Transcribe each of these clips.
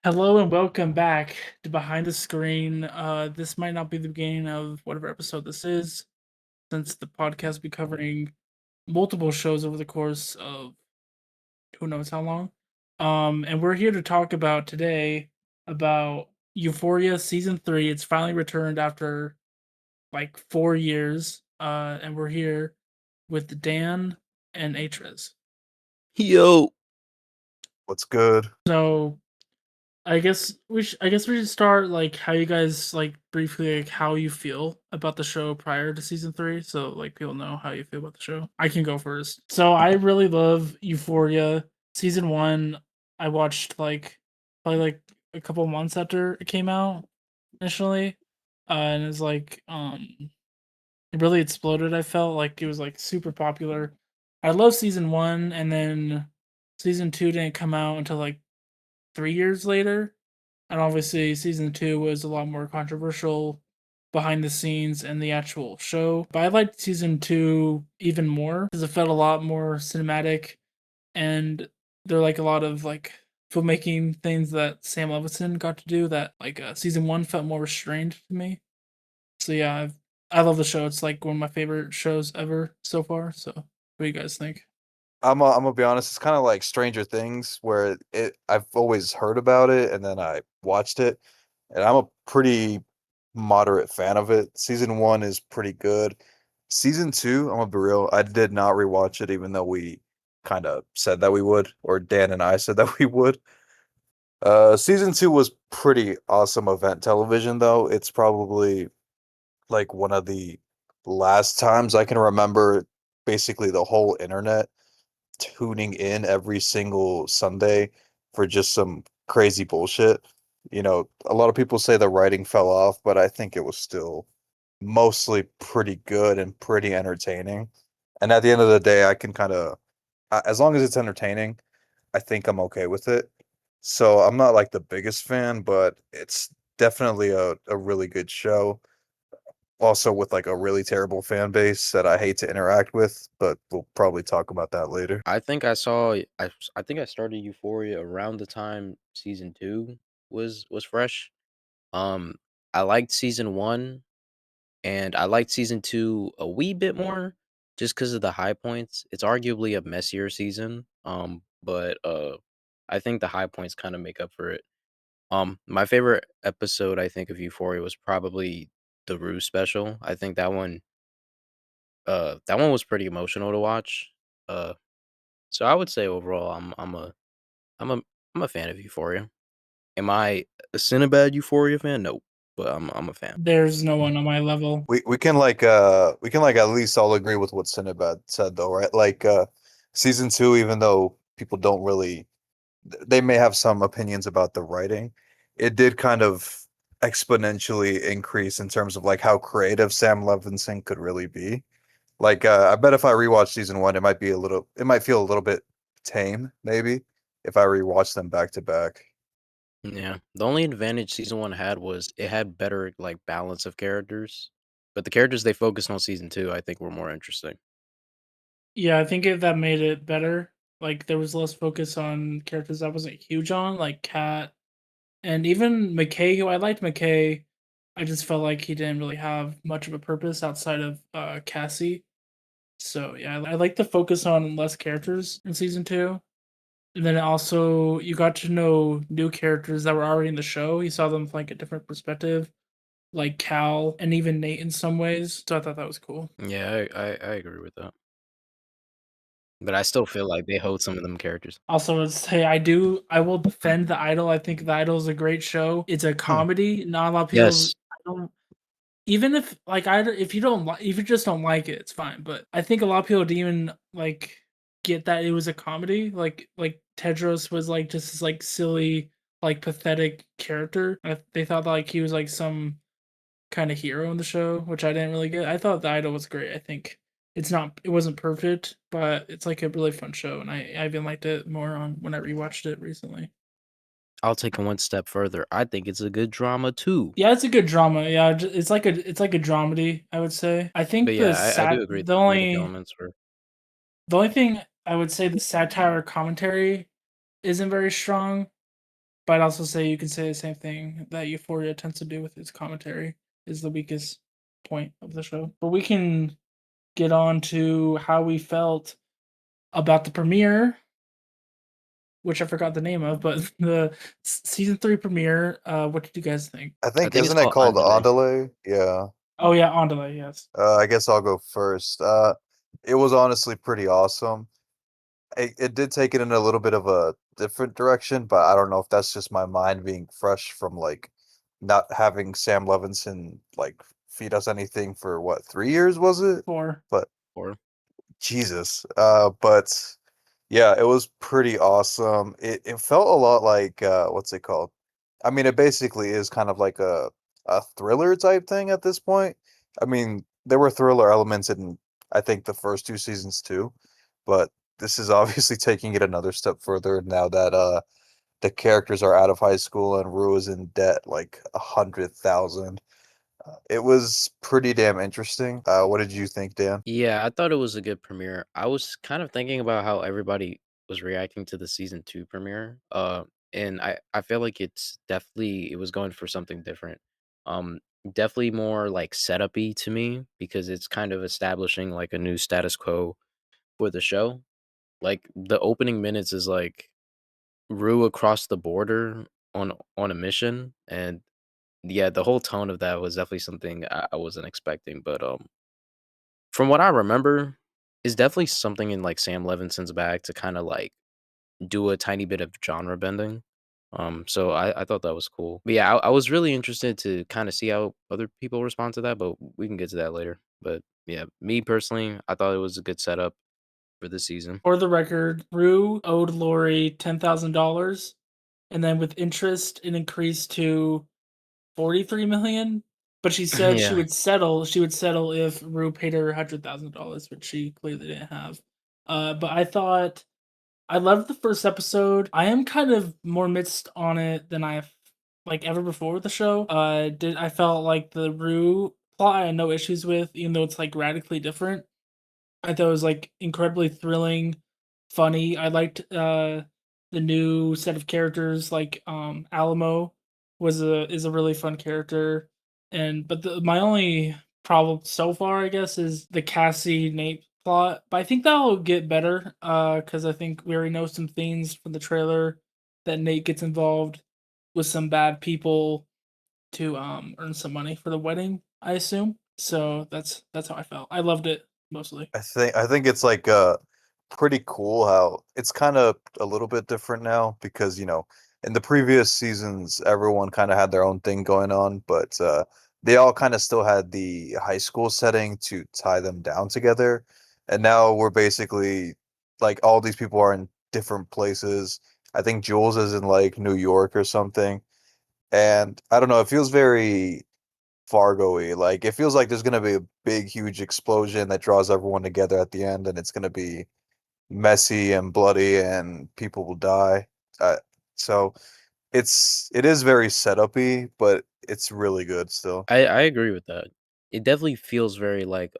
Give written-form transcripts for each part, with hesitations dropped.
Hello and welcome back to Behind the Screen. This might not be the beginning of whatever episode this is, since the podcast will be covering multiple shows over the course of who knows how long. And we're here to talk about today about Euphoria season 3. It's finally returned after like 4 years. And we're here with Dan and Hres. Yo, What's good? So I guess we should start like how you guys like briefly like how you feel about the show prior to season 3, so like people know how you feel about the show. I can go first. So I really love Euphoria. Season 1 I watched like probably like a couple months after it came out initially. And it's like it really exploded. I felt like it was like super popular. I love season 1, and then season 2 didn't come out until like 3 years later, and obviously season 2 was a lot more controversial behind the scenes and the actual show. But I liked season 2 even more because it felt a lot more cinematic, and there are like a lot of like filmmaking things that Sam Levinson got to do that like season 1 felt more restrained to me. So yeah, I love the show. It's like one of my favorite shows ever so far. So what do you guys think? I'm gonna be honest. It's kind of like Stranger Things, where I've always heard about it, and then I watched it, and I'm a pretty moderate fan of it. Season one is pretty good. Season two, I'm gonna be real. I did not rewatch it, even though we kind of said that we would, or Dan and I said that we would. Season two was pretty awesome event television, though. It's probably like one of the last times I can remember basically the whole internet tuning in every single Sunday for just some crazy bullshit. A lot of people say the writing fell off, but I think it was still mostly pretty good and pretty entertaining. And at the end of the day, I can kind of, as long as it's entertaining, I think I'm okay with it. So I'm not like the biggest fan, but it's definitely a really good show. Also with like a really terrible fan base that I hate to interact with, but we'll probably talk about that later. I think I saw I think I started Euphoria around the time season 2 was fresh. Um I liked season 1 and I liked season 2 a wee bit more just cuz of the high points. It's arguably a messier season. But I think the high points kind of make up for it. My favorite episode I think of Euphoria was probably the Rue special. I think that one was pretty emotional to watch. Uh So I would say overall, I'm a I'm a fan of Euphoria. Am I a Sinbad Euphoria fan? Nope, but I'm a fan. There's no one on my level. We can like at least all agree with what Sinbad said though, right? Like season two, even though people don't really they may have some opinions about the writing, it did kind of exponentially increase in terms of like how creative Sam Levinson could really be. Like I bet if I rewatch season one, it might feel a little bit tame, maybe, if I rewatch them back to back. Yeah, the only advantage season 1 had was it had better like balance of characters, but the characters they focused on season 2, I think, were more interesting. Yeah, I think that made it better. Like there was less focus on characters I wasn't huge on, like Kat and even McKay, who I liked McKay. I just felt like he didn't really have much of a purpose outside of Cassie. So yeah, I like the focus on less characters in season 2. And then also you got to know new characters that were already in the show. You saw them from like a different perspective, like Cal and even Nate in some ways. So I thought that was cool. Yeah, I agree with that, but I still feel like they hold some of them characters. Also, let's say I will defend The Idol. I think The Idol is a great show. It's a Hmm. comedy. Not a lot of people Yes, I don't even if like I if you don't if you just don't like it, it's fine. But I think a lot of people didn't even like get that it was a comedy. Like Tedros was like just this like silly, like pathetic character. They thought that, like he was like some kind of hero in the show, which I didn't really get. I thought The Idol was great. I think it wasn't perfect, but it's like a really fun show, and I even liked it more on when I rewatched it recently. I'll take it one step further. I think it's a good drama too. Yeah, it's a good drama. Yeah, it's like a dramedy, I would say. I But think yeah, I do agree the comedic elements were. the only thing I would say the satire commentary isn't very strong, But I'd also say you can say the same thing that Euphoria tends to do with its commentary is the weakest point of the show. But we can get on to how we felt about the premiere, which I forgot the name of, but the season 3 premiere. What did you guys think? I I think think it's isn't it called called Andale. Andale? Yeah. Oh yeah, Andale, yes. I guess I'll go first. It was honestly pretty awesome. It did take it in a little bit of a different direction, but I don't know if that's just my mind being fresh from like not having Sam Levinson like feed us anything for what, 3 years was it? 4. But Or Jesus. But yeah, it was pretty awesome. It felt a lot like what's it called? I mean, it basically is kind of like a thriller type thing at this point. I mean, there were thriller elements in I think the first two seasons too, but this is obviously taking it another step further now that the characters are out of high school and Rue is in debt like 100,000. It was pretty damn interesting. What did you think, Dan? yeah, I thought it was a good premiere. I was kind of thinking about how everybody was reacting to the season 2 premiere. And I feel like it was going for something different. Um Definitely more like setupy to me because it's kind of establishing like a new status quo for the show. Like the opening minutes is like Rue across the border on a mission, and yeah, the whole tone of that was definitely something I wasn't expecting. But from what I remember, is definitely something in like Sam Levinson's bag to kind of like do a tiny bit of genre bending. So I thought that was cool. But yeah, I was really interested to kind of see how other people respond to that, but we can get to that later. But yeah, me personally, I thought it was a good setup for this season. For the record, Rue owed Lori $10,000, and then with interest, it increased to 43 million. But she said she Yeah. would settle. She would settle if Rue paid her $100,000, which she clearly didn't have. But I thought I loved the first episode. I am kind of more mixed on it than I've like ever before with the show. Did I felt like the Rue plot I had no issues with, even though it's like radically different. I thought it was like incredibly thrilling, funny. I liked the new set of characters like Alamo is a really fun character. And but my only problem so far I guess is the Cassie Nate plot. But I think that'll get better cuz I think we already know some things from the trailer that Nate gets involved with some bad people to earn some money for the wedding, I assume. So that's how I felt. I loved it mostly. I think it's like pretty cool how it's kind of a little bit different now because in the previous seasons everyone kind of had their own thing going on, but they all kind of still had the high school setting to tie them down together. And now we're basically like all these people are in different places. I think Jules is in like New York or something. And I don't know, it feels very Fargo-y. Like it feels like there's gonna be a big, huge explosion that draws everyone together at the end, and it's gonna be messy and bloody, and people will die. Uh, so it is very setup-y, but it's really good still. I agree with that. It definitely feels very like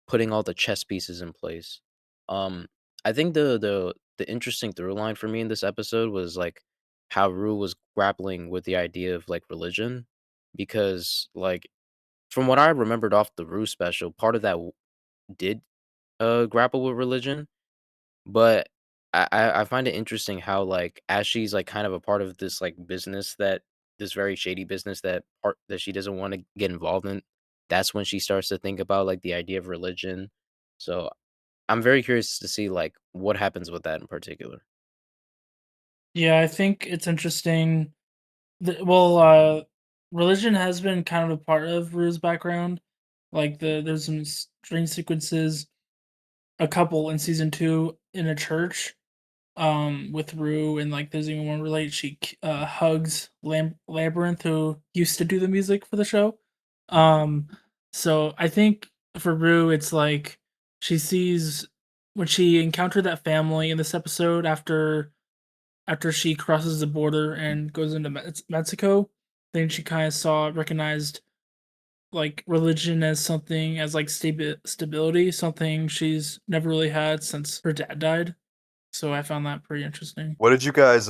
putting all the chess pieces in place. Um I think the interesting through line for me in this episode was like how Rue was grappling with the idea of like religion because like from what I remembered off the Rue special, part of that did grapple with religion, but I find it interesting how, like, as she's, like, kind of a part of this, like, business that this very shady business that she doesn't wanna get involved in, that's when she starts to think about, like, the idea of religion. So, I'm very curious to see, like, what happens with that in particular. Yeah, I think it's interesting. Well, religion has been kind of a part of Rue's background. Like there's some dream sequences, a couple in season 2 in a church, with Rue, and like there's even one relate she hugs Labyrinth, who used to do the music for the show. Um, so I think for Rue, it's like she sees when she encountered that family in this episode after she crosses the border and goes into Mexico, then she kind of recognized like religion as something as like stability, something she's never really had since her dad died. So I found that pretty interesting. What did you guys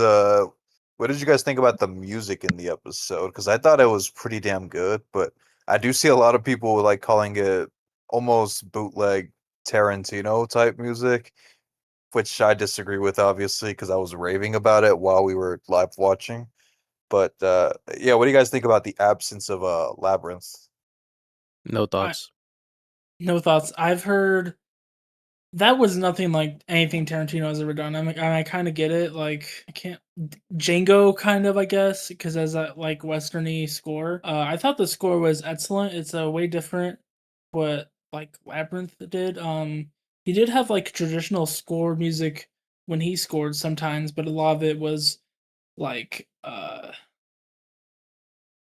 What did you guys think about the music in the episode? Because I thought it was pretty damn good, but I do see a lot of people like calling it almost bootleg Tarantino type music, which I disagree with, obviously, because I was raving about it while we were live watching. But yeah, what do you guys think about the absence of Labyrinth? No I thoughts. no thoughts. I've heard that was nothing like anything Tarantino has ever done. I kind of get it. Like I can't Django kind of I guess because as that like westerny score. I thought the score was excellent. It's a way different what like Labyrinth did. He did have like traditional score music when he scored sometimes, but a lot of it was like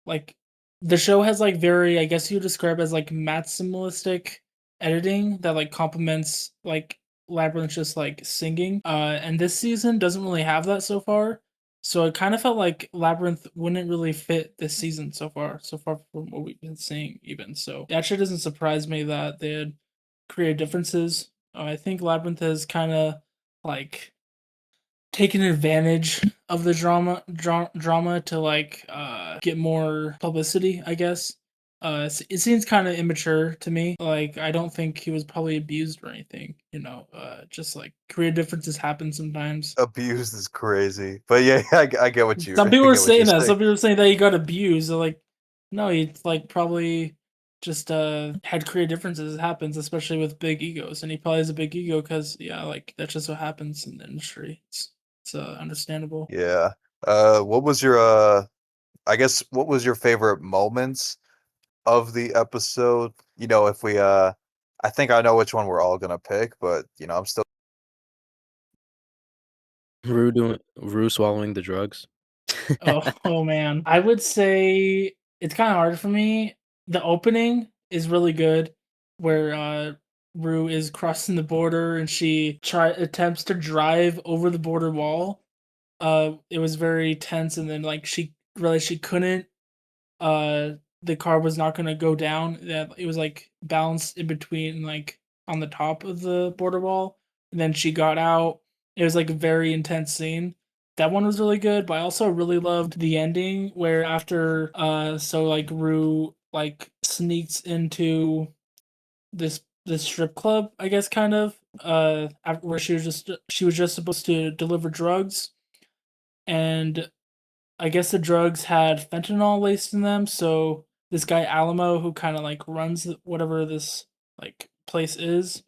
like the show has like very I guess you would describe as like maximalistic editing that like complements like Labyrinth just like singing. And this season doesn't really have that so far. So it kind of felt like Labyrinth wouldn't really fit this season so far from what we've been seeing even. So it actually doesn't surprise me that they had created differences. I think Labyrinth has kind of like taken advantage of the drama to like get more publicity, I guess. It seems kind of immature to me. Like I don't think he was probably abused or anything. Just like career differences happen sometimes. Abused is crazy, but yeah, I get what you Some people I are get what you're saying that. saying. Some people are saying that he got abused. They're like, no, he like probably just had career differences. It happens, especially with big egos, and he probably has a big ego because yeah, like that's just what happens in the industry. It's understandable. Yeah. What was your I guess what was your favorite moments of the episode? You know, if we I think I know which one we're all gonna pick, but I'm still Rue swallowing the drugs. Oh man. I would say it's kind of hard for me. The opening is really good where Rue is crossing the border and she try attempts to drive over the border wall. It was very tense and then like she realized she couldn't uh the car was not gonna go down. That it was like balanced in between like on the top of the border wall. And then she got out. It was like a very intense scene. That one was really good, but I also really loved the ending where after so like Rue like sneaks into this strip club, I guess kind of where she was just supposed to deliver drugs and I guess the drugs had fentanyl laced in them, so this guy Alamo, who kind of like runs whatever this like place is,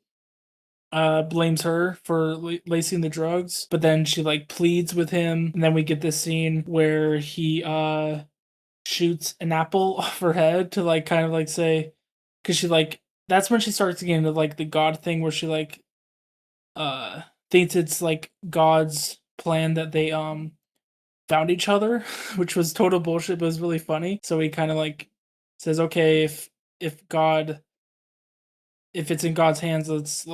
blames her for lacing the drugs. But then she like pleads with him, and then we get this scene where he shoots an apple off her head to like kind of like say, because she like that's when she starts getting into like the God thing where she like uh thinks it's like God's plan that they found each other, which was total bullshit, but it was really funny. So he kind of like says, "Okay, if God, if it's in God's hands, let's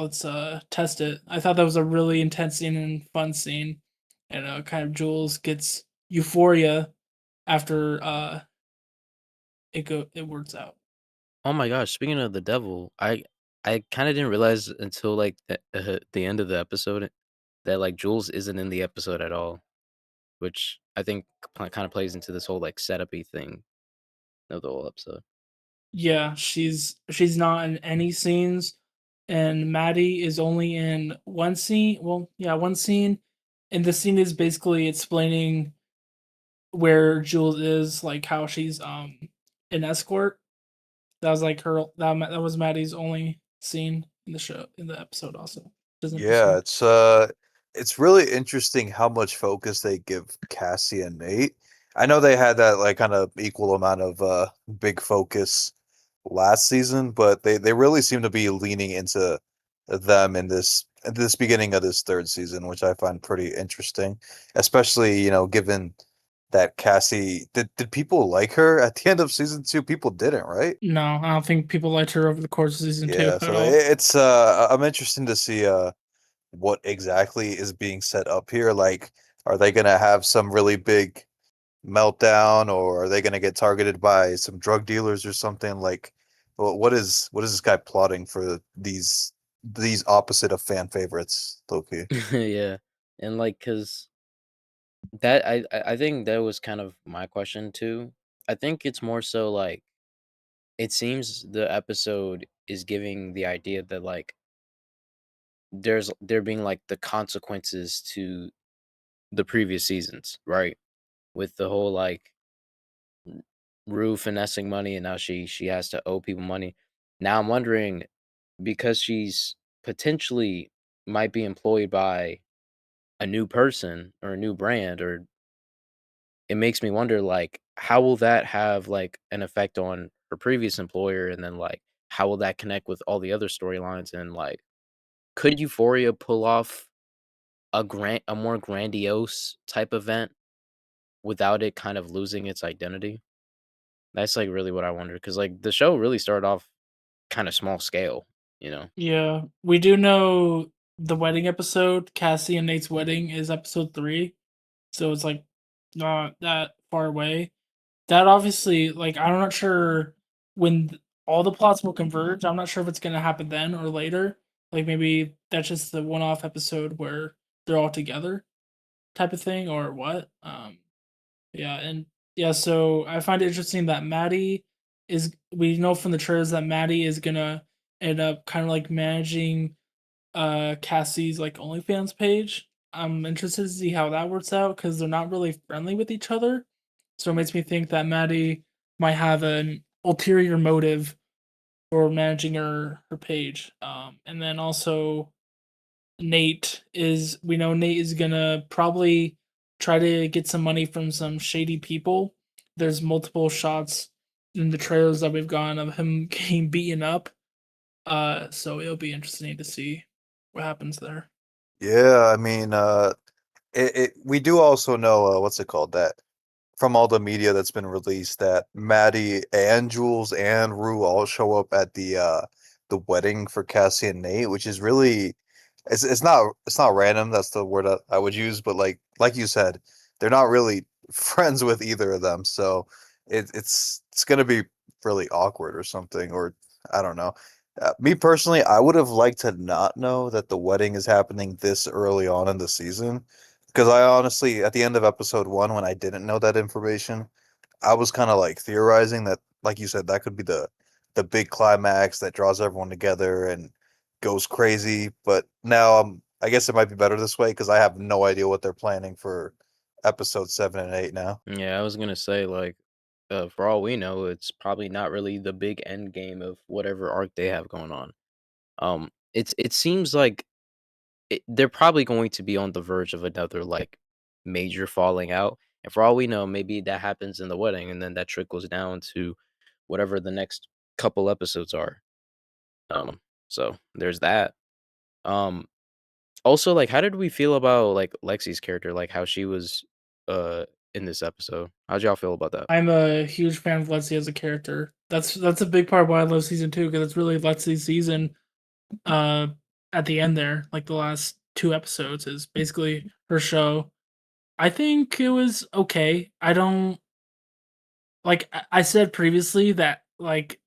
test it." I thought that was a really intense scene and fun scene, and kind of Jules gets euphoria after it works out. Oh my gosh, speaking of the devil, I kinda didn't realize until, like, the end of the episode that, like, Jules isn't in the episode at all, which I think kinda plays into this whole, like, setup-y thing of the whole episode. Yeah, she's not in any scenes, and Maddie is only in one scene. Well, yeah, one scene, and the scene is basically explaining where Jules is, like how she's an escort. That was like that was Maddie's only scene in the show in the episode also. Doesn't yeah, episode. it's really interesting how much focus they give Cassie and Nate. I know they had that like kind of equal amount of big focus last season, but they really seem to be leaning into them in this beginning of this third season, which I find pretty interesting, especially, given that Cassie did people like her at the end of season 2? People didn't, right? No, I don't think people liked her over the course of season two Yeah, at so all. it's I'm interested to see what exactly is being set up here. Like, are they gonna have some really big meltdown, or are they gonna get targeted by some drug dealers or something? Like, what is this guy plotting for these opposite of fan favorites, Loki? Yeah, and, like, cause That I think that was kind of my question too. I think it's more so like it seems the episode is giving the idea that like there being like the consequences to the previous seasons, right? With the whole like Rue finessing money and now she has to owe people money. Now I'm wondering because she's potentially might be employed by a new person or a new brand or it makes me wonder like how will that have like an effect on her previous employer and then like how will that connect with all the other storylines and like could Euphoria pull off a more grandiose type event without it kind of losing its identity? That's like really what I wonder because like the show really started off kind of small scale, you know. Yeah, we do know the wedding episode, Cassie and Nate's wedding, is episode 3, so it's like not that far away. That obviously, like, I'm not sure when all the plots will converge. I'm not sure if it's gonna happen then or later. Like maybe that's just the one-off episode where they're all together, type of thing, or what. Yeah, and yeah, so I find it interesting that Maddie is. We know from the trailers that Maddie is gonna end up kind of like managing Cassie's like OnlyFans page. I'm interested to see how that works out because they're not really friendly with each other. So it makes me think that Maddie might have an ulterior motive for managing her page. And then also Nate is we know Nate is gonna probably try to get some money from some shady people. There's multiple shots in the trailers that we've gotten of him getting beaten up. So it'll be interesting to see what happens there. Yeah, I mean, we do also know what's it called that from all the media that's been released that Maddie and Jules and Rue all show up at the wedding for Cassie and Nate, which is really it's not random, that's the word I would use, but like you said, they're not really friends with either of them, so it's gonna be really awkward or something, or I don't know. Me personally, I would have liked to not know that the wedding is happening this early on in the season. Because I honestly, at the end of episode 1, when I didn't know that information, I was kind of like theorizing that, like you said, that could be the big climax that draws everyone together and goes crazy. But now I guess it might be better this way because I have no idea what they're planning for episode 7 and 8 now. Yeah, I was gonna say like for all we know, it's probably not really the big end game of whatever arc they have going on. It seems like they're probably going to be on the verge of another like major falling out, and for all we know, maybe that happens in the wedding, and then that trickles down to whatever the next couple episodes are. So there's that. Um, Also, like, how did we feel about like Lexi's character, like how she was uh in this episode? How'd y'all feel about that? I'm a huge fan of Lexi as a character. That's a big part of why I love season 2 because it's really Lexi's season. Uh, at the end there, like the last 2 episodes is basically her show. I think it was okay. I don't like I said previously that like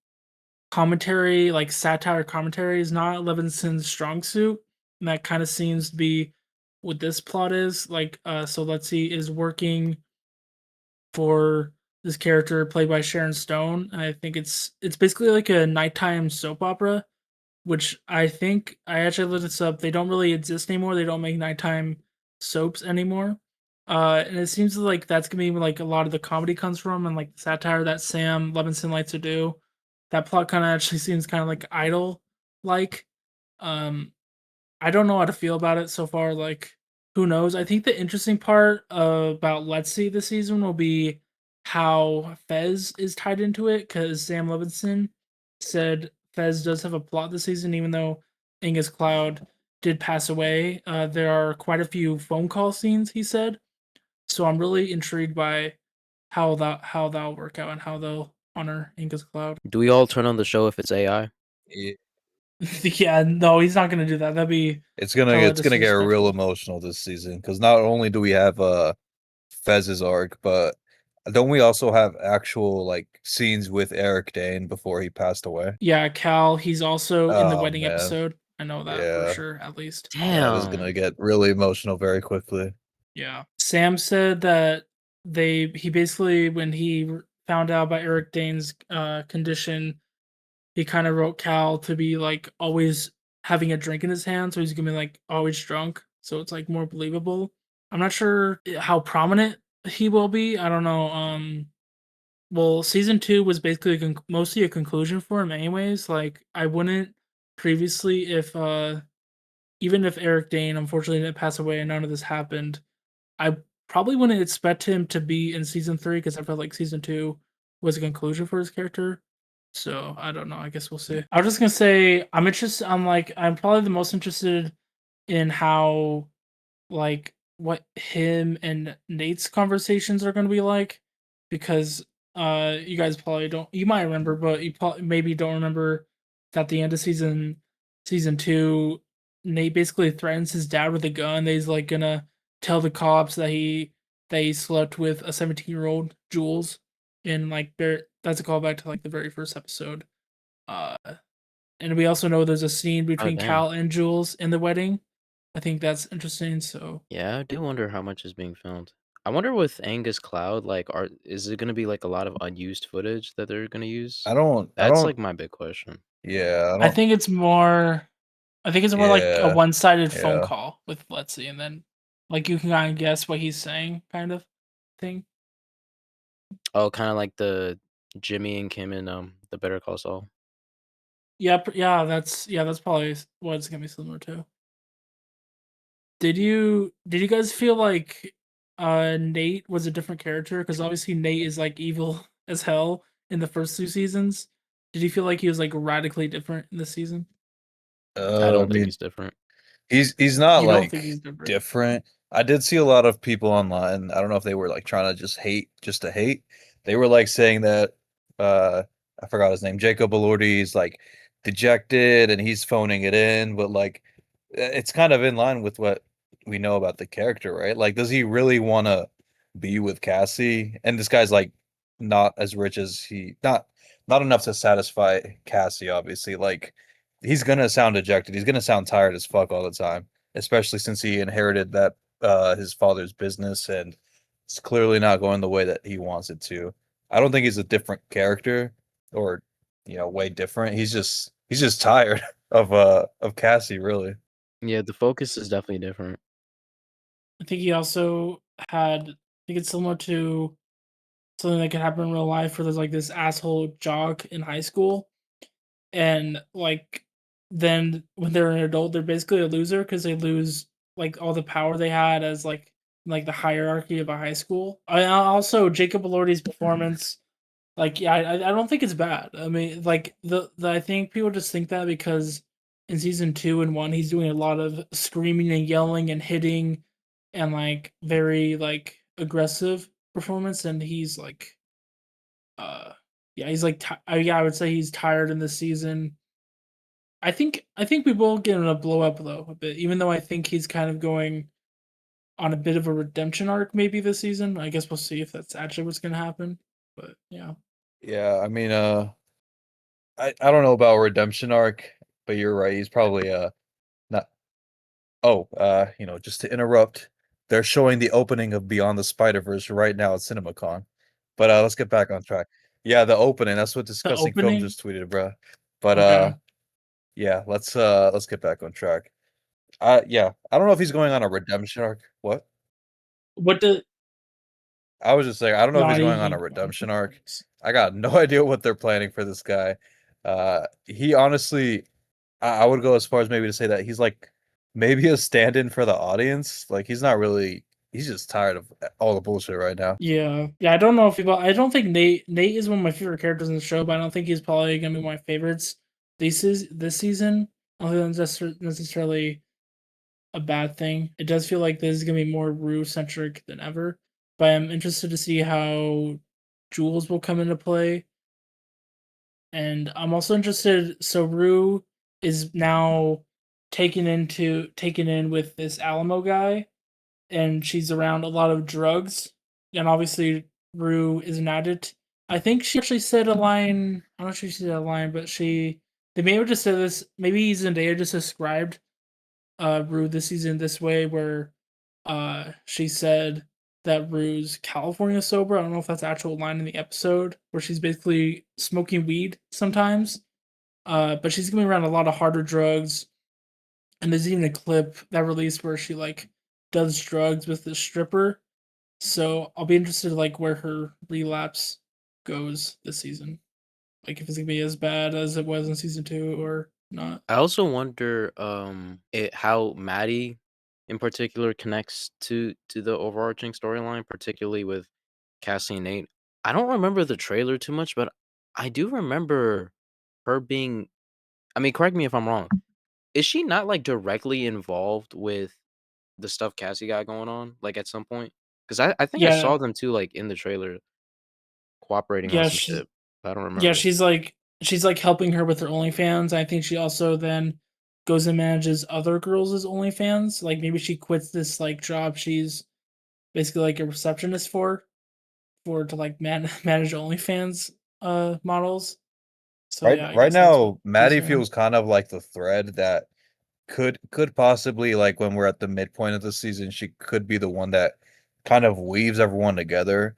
commentary, like satire commentary, is not Levinson's strong suit, and that kind of seems to be what this plot is. Like, so let's see, is working for this character played by Sharon Stone. And I think it's basically like a nighttime soap opera, which I think I actually looked this up. They don't really exist anymore. They don't make nighttime soaps anymore. And it seems like that's gonna be where, like a lot of the comedy comes from and like the satire that Sam Levinson likes to do. That plot kind of actually seems kind of like idol like. Um, I don't know how to feel about it so far. Like, who knows? I think the interesting part about Let's See this season will be how Fez is tied into it because Sam Levinson said Fez does have a plot this season, even though Angus Cloud did pass away. There are quite a few phone call scenes, he said. So I'm really intrigued by how that'll work out and how they'll honor Angus Cloud. Do we all turn on the show if it's AI? It- Yeah, no, he's not gonna do that. That'd be hella it's gonna get real disrespectful. emotional this season because not only do we have Fez's arc, but don't we also have actual like scenes with Eric Dane before he passed away? Yeah, Cal, he's also in the Oh wedding man, episode. I know that for yeah, sure, at least. that is gonna Damn. get really emotional very quickly. Yeah. Sam said that he basically, when he found out about Eric Dane's condition, he kind of wrote Cal to be like always having a drink in his hand, so he's gonna be like always drunk, so it's like more believable. I'm not sure how prominent he will be. I don't know. Well, season two was basically mostly a conclusion for him, anyways. Like, I wouldn't previously, if even if Eric Dane unfortunately didn't pass away and none of this happened, I probably wouldn't expect him to be in season three because I felt like season two was a conclusion for his character. So I don't know. I guess we'll see. I was just gonna say I'm interested. I'm probably the most interested in how like what him and Nate's conversations are going to be like, because you guys probably don't, you might remember, but you probably maybe don't remember that at the end of season 2, Nate basically threatens his dad with a gun. That he's like gonna tell the cops that he slept with a 17-year-old Jules, and like that's a callback to like the very first episode. Uh and we also know there's a scene Oh, between dang. Cal and Jules in the wedding. I think that's interesting. So Yeah, I do wonder how much is being filmed. I wonder with Angus Cloud, like, is it gonna be like a lot of unused footage that they're gonna use? I That's don't like my big question. yeah, I I don't think it's more I think it's more like a yeah, one-sided phone yeah. call with Let's and then like you can kind of guess what he's saying, kind of thing. Oh, kind of like the Jimmy and Kim in the Better Call Saul. Yep, yeah, that's probably what it's gonna be similar to. Did you guys feel like Nate was a different character? Because obviously Nate is like evil as hell in the first two seasons. Did you feel like he was like radically different in this season? I I don't think mean, he's different. he's not, You don't think like, he's different? different. I did see a lot of people online, I don't know if they were, like, trying to just hate just to hate. They were, like, saying that, uh, I forgot his name, Jacob Elordi's, like, dejected and he's phoning it in, but, like, it's kind of in line with what we know about the character, right? Like, does he really wanna be with Cassie? And this guy's, like, not as rich as not enough to satisfy Cassie, obviously, like, he's gonna sound dejected, he's gonna sound tired as fuck all the time, especially since he inherited that his father's business and it's clearly not going the way that he wants it to. I don't think he's a different character or way different. He's just tired of Cassie, really. Yeah, the focus is definitely different. I think he also had. I think it's similar to something that could happen in real life, where there's like this asshole jock in high school, and like then when they're an adult, they're basically a loser because they lose like all the power they had as like the hierarchy of a high school. Also Jacob Elordi's performance, like yeah, I don't think it's bad. I mean, like the I think people just think that because in season 2 and 1 he's doing a lot of screaming and yelling and hitting and like very like aggressive performance, and he's like uh yeah, he's like yeah, I would say he's tired in this season. I think we will get him a blow up though a bit, even though I think he's kind of going on a bit of a redemption arc maybe this season. I guess we'll see if that's actually what's gonna happen. But yeah. Yeah, I mean, I don't know about redemption arc, but you're right. He's probably not. Oh, just to interrupt, they're showing the opening of Beyond the Spider-Verse right now at CinemaCon. But let's get back on track. Yeah, the opening. That's what The Discussing Film opening? just tweeted, bruh. But Okay. yeah, let's get back on track. Yeah, I don't know if he's going on a redemption arc. What? What the I was just saying, I don't know if not he's going on even a redemption arc. I got no idea what they're planning for this guy. He honestly, I would go as far as maybe to say that he's like maybe a stand-in for the audience. Like he's not really. He's just tired of all the bullshit right now. Yeah. Yeah, I don't know if people I don't think Nate is one of my favorite characters in the show, but I don't think he's probably gonna be my favorites this season. I don't think that's necessarily a bad thing. It does feel like this is gonna be more Rue centric than ever. But I'm interested to see how Jules will come into play. And I'm also interested, so Rue is now taken in with this Alamo guy, and she's around a lot of drugs. And obviously Rue is an addict. I think she actually said a line, I'm not sure if she said a line, but they may have just said this, maybe Zendaya just described Rue this season this way, where she said that Rue's California sober. I don't know if that's the actual line in the episode where she's basically smoking weed sometimes. But she's gonna be around a lot of harder drugs. And there's even a clip that released where she like does drugs with the stripper. So I'll be interested like where her relapse goes this season. Like if it's gonna be as bad as it was in season 2 or not. I also wonder how Maddie in particular connects to the overarching storyline, particularly with Cassie and Nate. I don't remember the trailer too much, but I do remember her being, I mean, correct me if I'm wrong. Is she not like directly involved with the stuff Cassie got going on, like at some point? Because I think I Yeah, saw them too, like in the trailer cooperating on yeah, some she's shit. But I don't yeah, remember. she's like helping her with her OnlyFans. I think she also then goes and manages other girls' OnlyFans. Like maybe she quits this like job she's basically like a receptionist for to like manage OnlyFans models. So Right yeah, I right guess that's what now, she's Maddie doing. feels kind of like the thread that could possibly, like, when we're at the midpoint of the season, she could be the one that kind of weaves everyone together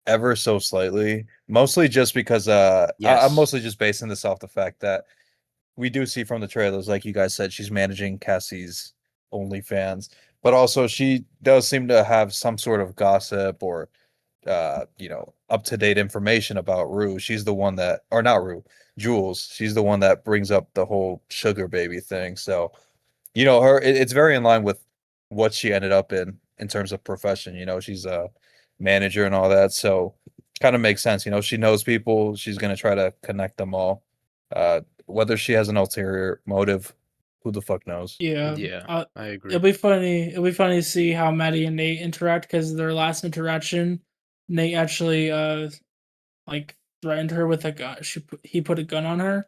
ever so slightly. Mostly just because I'm Yes, mostly just basing this off the fact that we do see from the trailers, like you guys said, she's managing Cassie's OnlyFans, but also she does seem to have some sort of gossip or up to date information about Rue. She's the one that, or not Rue, Jules. She's the one that brings up the whole sugar baby thing. So, it's very in line with what she ended up in terms of profession. She's a manager and all that. So, kind of makes sense. She knows people. She's gonna try to connect them all. Whether she has an ulterior motive, who the fuck knows? Yeah, yeah, I it'll agree. be funny. It'll be funny to see how Maddie and Nate interact because their last interaction, Nate actually like threatened her with a gun. He put a gun on her.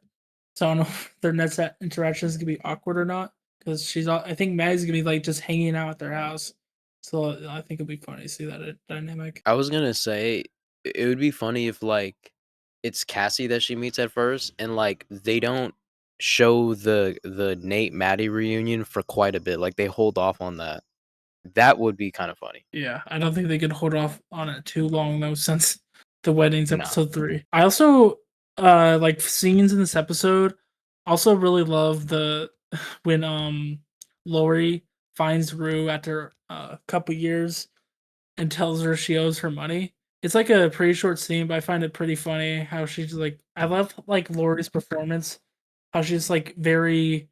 So I don't know if their next interaction is gonna be awkward or not because I think Maddie's gonna be like just hanging out at their house. So I think it'll be funny to see that dynamic. I was gonna say it would be funny if like it's Cassie that she meets at first, and like they don't show the Nate Maddie reunion for quite a bit. Like they hold off on that. That would be kind of funny. Yeah, I don't think they could hold off on it too long though, since the wedding's No, episode 3. I also like scenes in this episode. Also, really love the when Lori finds Rue after a couple years and tells her she owes her money. It's like a pretty short scene, but I find it pretty funny how she's like. I love like Lori's performance. How she's like very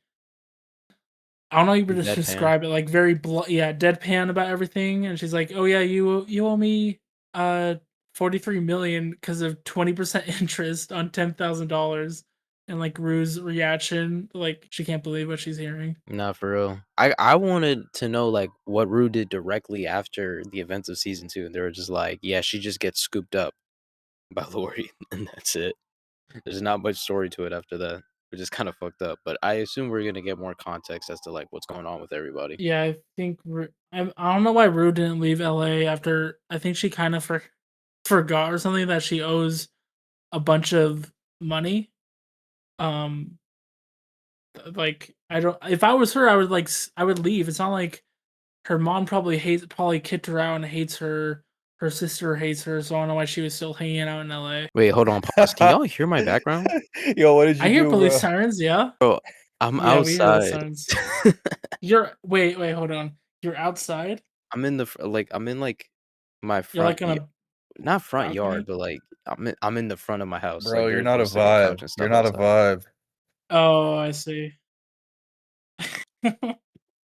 I don't know how you to deadpan. describe it, like very yeah, deadpan about everything, and she's like, "Oh yeah, you owe me 43 million because of 20% interest on $10,000." And like Rue's reaction, like she can't believe what she's hearing. Not for real. I wanted to know like what Rue did directly after the events of season 2, and they were just like, yeah, she just gets scooped up by Lori, and that's it. There's not much story to it after that, which is kind of fucked up. But I assume we're gonna get more context as to like what's going on with everybody. Yeah, I think I don't know why Rue didn't leave LA after. I think she kind of forgot or something that she owes a bunch of money. Um, like I don't. If I was her, I would I would leave. It's not like her mom probably kicked her out and hates her. Her sister hates her, so I don't know why she was still hanging out in LA. Wait, hold on, pause. Can y'all hear my background? Yo, what did I you hear do, police bro? sirens, yeah. Bro, I'm Yeah, we hear the outside. sirens. You're wait, hold on. You're outside? I'm in the like I'm in like my You're front like on a not front yard, balcony? but like I'm in the front of my house, like Bro, you're very not a close to like a couch vibe. and You're stuff not a outside. vibe. Oh, I see.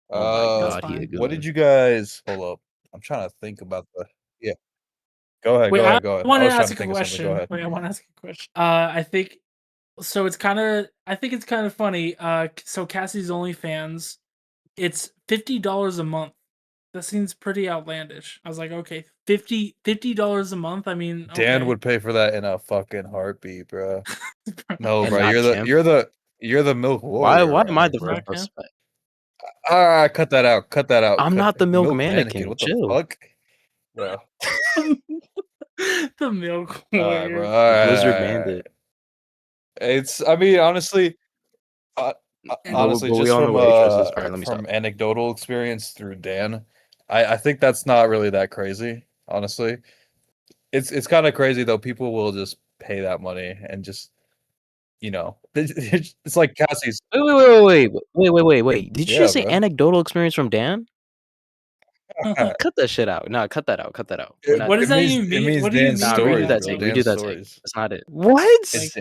Oh my That's god, he a fine. What did goon. you guys hold up? I'm trying to think about the yeah. Go ahead, Wait, go I ahead, go ahead. I wanna was trying ask to a think of something. Go question. ahead. Wait, I wanna ask a question. I think so I think it's kind of funny. So Cassie's OnlyFans, it's $50 a month. That seems pretty outlandish. I was like, okay, $50 a month. I mean, Dan okay. would pay for that in a fucking heartbeat, bro. No, And bro, not you're the Kim. you're the you're the milk warrior Why around am I here, the bro. first Not one? Kim. Cut that out. Cut that out. I'm Cut not the milk milk mannequin. mannequin. What the Chill. fuck, bro? The milk All right, bro. warrior. All The right, Blizzard all right, all right. Bandit. I mean, honestly, uh, honestly, But we just all know what Hres is. All right, let me stop. from anecdotal experience through Dan, I think that's not really that crazy. honestly. It's kind of crazy though. People will just pay that money and just, it's like Cassie's. Wait. Did you Yeah, just say bro. anecdotal experience from Dan? Cut that shit out. No, cut that out. Cut that out. We're not What does doing that means even it mean? means What do you Dan's mean Nah, by redo stories, that that bro. take. though? Redo Dan's that take. stories. That's not it. What? It's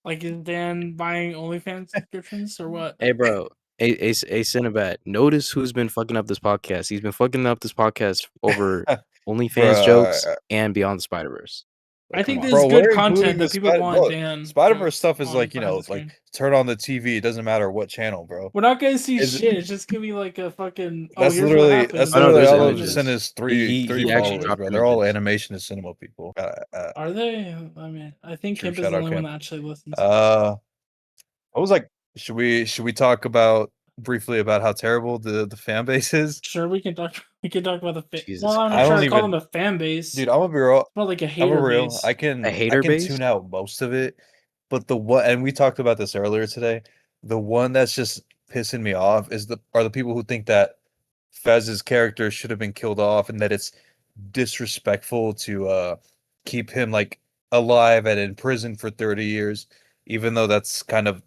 Like is Dan buying OnlyFans subscriptions or what? Hey, bro. Hey, Cinebat. Notice who's been fucking up this podcast. He's been fucking up this podcast over OnlyFans jokes Bruh, and Beyond the Spider-Verse. I Like, come think on. there's bro, good we're content including the that people Spider want bro. Dan Spider-Verse jokes stuff is on like, behind the like screen. turn on the TV. It doesn't matter what channel, bro. We're not gonna see Is shit. It's just gonna be like a fucking that's here's what literally happened Oh, no, in there's all five of images. send minutes. his three He actually followers, Okay. dropped bro. They're all images. animation and cinema people. Are they? I mean, I think True, Kemp is shout the out only one Camp. that actually listens. I was like, should we talk about briefly about how terrible the fan base is? Sure, we can talk. We can talk about the fan. Jesus Well, I'm not I sure. don't I call even, them a fan base. dude. It's I'm gonna be real. more like a I'm a hater real. base. A I hater can base? tune out most of it, but the one, and we talked about this earlier today. The one that's just pissing me off is the people who think that Fez's character should have been killed off and that it's disrespectful to keep him like alive and in prison for 30 years, even though that's kind of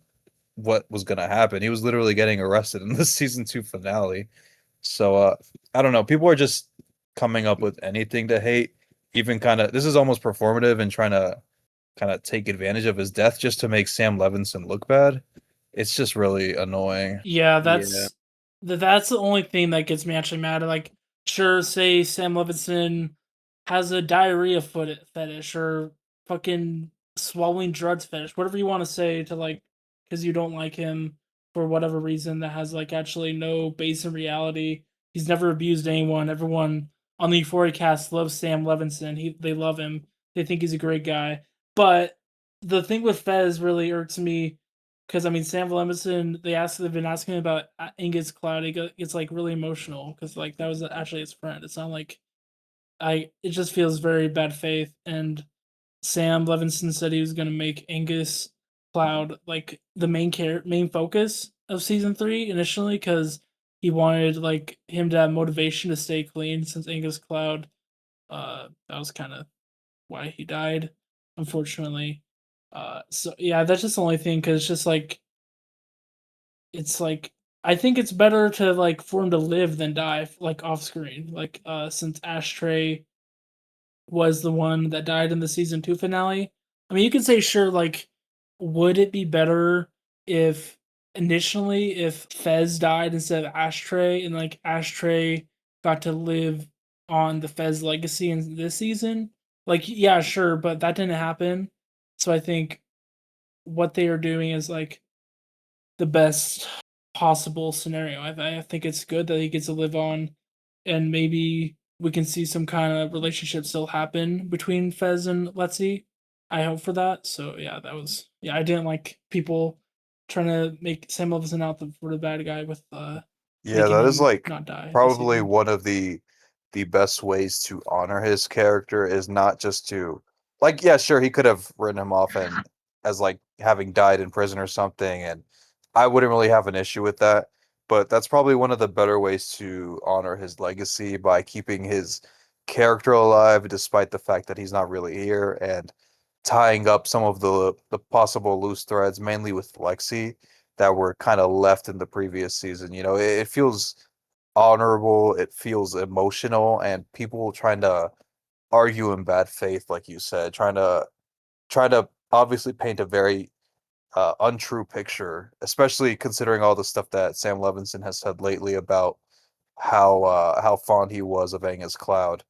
what was gonna happen. He was literally getting arrested in the season 2 finale. So I don't know. People are just coming up with anything to hate. Even kind of this is almost performative and trying to kind of take advantage of his death just to make Sam Levinson look bad. It's just really annoying. Yeah, Yeah. that's the only thing that gets me actually mad. Like, sure, say Sam Levinson has a diarrhea foot fetish or fucking swallowing drugs fetish, whatever you want to say to like, because you don't like him for whatever reason that has like actually no base in reality. He's never abused anyone. Everyone on the Euphoria cast loves Sam Levinson. They love him. They think he's a great guy. But the thing with Fez really irks me because I mean, Sam Levinson, they've been asking about Angus Cloud. Gets like really emotional because like that was actually his friend. It's not like it just feels very bad faith. And Sam Levinson said he was gonna make Angus Cloud like the main focus of season 3 initially because he wanted like him to have motivation to stay clean since Angus Cloud, that was kind of why he died, unfortunately. So yeah, that's just the only thing because it's like I think it's better to like for him to live than die like off screen. Like since Ashtray was the one that died in the season 2 finale. I mean, you could say sure like would it be better if initially if Fez died instead of Ashtray and like Ashtray got to live on the Fez legacy in this season? Like yeah, sure, but that didn't happen. So I think what they are doing is like the best possible scenario. I think it's good that he gets to live on, and maybe we can see some kind of relationship still happen between Fez and Letzi. I hope for that. So yeah, that was yeah. I didn't like people trying to make Sam Levinson out for the bad guy with Yeah, making that is him like not die this probably season. one of the best ways to honor his character is not just to like, yeah, sure, he could have written him off and as like having died in prison or something, and I wouldn't really have an issue with that. But that's probably one of the better ways to honor his legacy by keeping his character alive despite the fact that he's not really here and tying up some of the possible loose threads, mainly with Lexi, that were kind of left in the previous season. It feels honorable, it feels emotional, and people trying to argue in bad faith, like you said, trying to obviously paint a very untrue picture, especially considering all the stuff that Sam Levinson has said lately about how fond he was of Angus Cloud.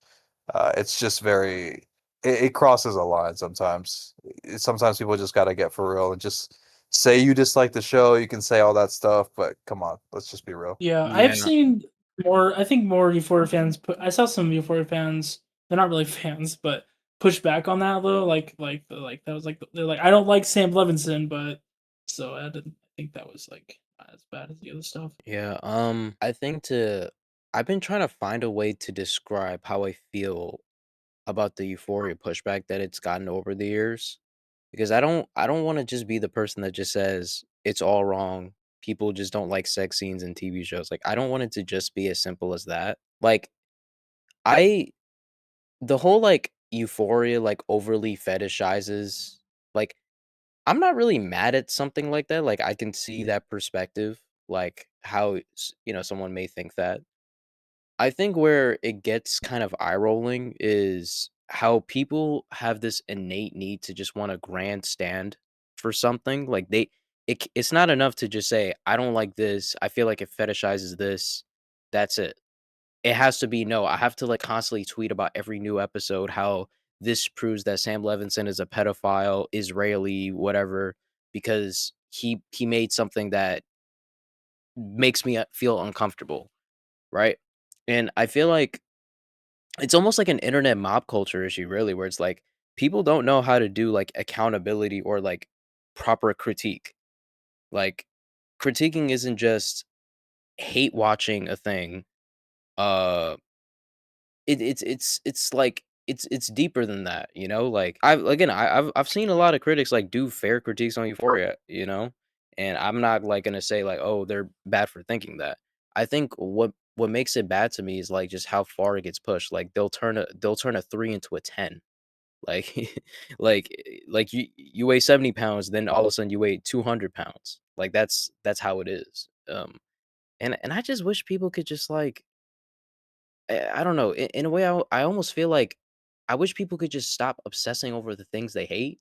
It's just very it crosses a line sometimes. Sometimes people just gotta get for real and just say you dislike the show. You can say all that stuff, but come on, let's just be real. Yeah, I've Yeah. seen more. I think more Euphoria fans put. I saw some Euphoria fans. They're not really fans, but push back on that though. Like that was like they're like I don't like Sam Levinson, but so I didn't think that was like not as bad as the other stuff. Yeah. I've been trying to find a way to describe how I feel about the Euphoria pushback that it's gotten over the years. Because I don't want to just be the person that just says it's all wrong. People just don't like sex scenes in TV shows. Like I don't want it to just be as simple as that. Like I the whole like Euphoria like overly fetishizes like I'm not really mad at something like that. Like I can see that perspective, like how someone may think that. I think where it gets kind of eye rolling is how people have this innate need to just want to grandstand for something. Like it's not enough to just say, I don't like this. I feel like it fetishizes this. That's it. It has to be no. I have to like constantly tweet about every new episode how this proves that Sam Levinson is a pedophile, Israeli, whatever, because he made something that makes me feel uncomfortable, right? And I feel like it's almost like an internet mob culture issue, really, where it's like people don't know how to do like accountability or like proper critique. Like critiquing isn't just hate watching a thing. Uh it's like it's deeper than that, you know? Like I've seen a lot of critics like do fair critiques on Euphoria, you know? And I'm not like gonna say like, oh, they're bad for thinking that. I think what makes it bad to me is like just how far it gets pushed. Like they'll turn a 3 into a 10. Like like you weigh 70 pounds, then all of a sudden you weigh 200 pounds. Like that's how it is. And I just wish people could just like I don't know. In a way, I almost feel like I wish people could just stop obsessing over the things they hate.